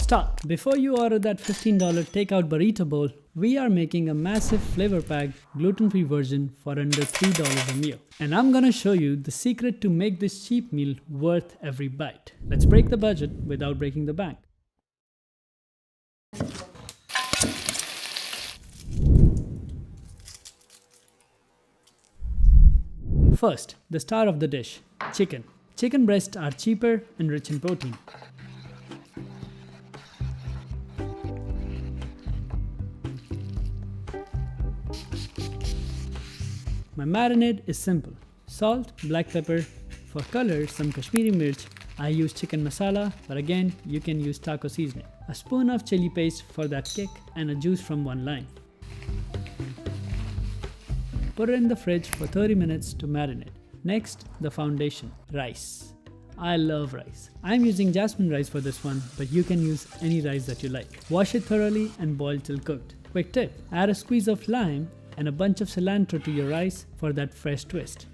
Stop! Before you order that $15 takeout burrito bowl, we are making a massive flavor-packed, gluten-free version for under $3 a meal. And I'm gonna show you the secret to make this cheap meal worth every bite. Let's break the budget without breaking the bank. First, the star of the dish, chicken. Chicken breasts are cheaper and rich in protein. My marinade is simple. Salt, black pepper, for color some Kashmiri mirch. I use chicken masala, but again you can use taco seasoning. A spoon of chili paste for that kick and a juice from one lime. Put it in the fridge for 30 minutes to marinate. Next, the foundation, rice. I love rice. I'm using jasmine rice for this one, but you can use any rice that you like. Wash it thoroughly and boil till cooked. Quick tip, add a squeeze of lime and a bunch of cilantro to your rice for that fresh twist.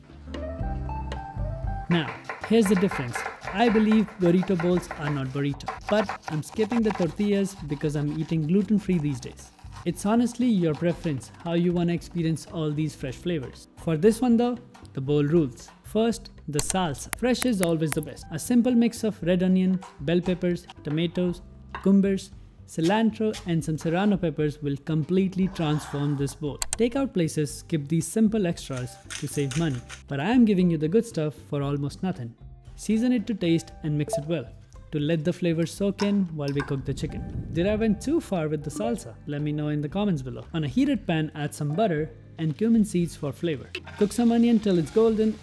Now, here's the difference. I believe burrito bowls are not burrito, but I'm skipping the tortillas because I'm eating gluten-free these days. It's honestly your preference how you want to experience all these fresh flavors. For this one though, the bowl rules. First, the salsa. Fresh is always the best. A simple mix of red onion, bell peppers, tomatoes, cucumbers, cilantro and some serrano peppers will completely transform this bowl. Takeout places skip these simple extras to save money, but I am giving you the good stuff for almost nothing. Season it to taste and mix it well to let the flavors soak in while we cook the chicken. Did I went too far with the salsa? Let me know in the comments below. On a heated pan, add some butter and cumin seeds for flavor. Cook some onion till it's golden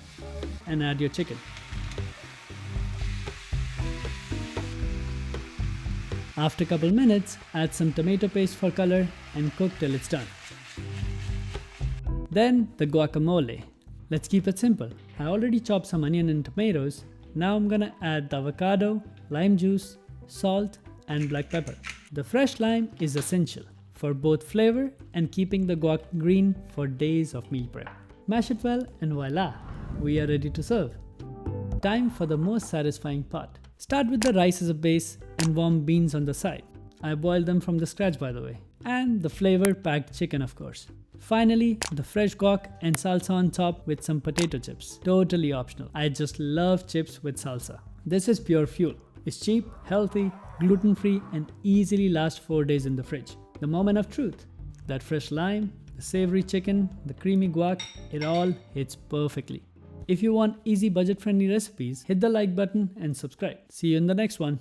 and add your chicken. After a couple minutes, add some tomato paste for color and cook till it's done. Then the guacamole. Let's keep it simple. I already chopped some onion and tomatoes. Now I'm gonna add the avocado, lime juice, salt and black pepper. The fresh lime is essential for both flavor and keeping the guac green for days of meal prep. Mash it well and voila, we are ready to serve. Time for the most satisfying part. Start with the rice as a base and warm beans on the side. I boiled them from the scratch by the way. And the flavor-packed chicken of course. Finally, the fresh guac and salsa on top with some potato chips. Totally optional. I just love chips with salsa. This is pure fuel. It's cheap, healthy, gluten-free and easily lasts 4 days in the fridge. The moment of truth. That fresh lime, the savory chicken, the creamy guac, it all hits perfectly. If you want easy budget-friendly recipes, hit the like button and subscribe. See you in the next one.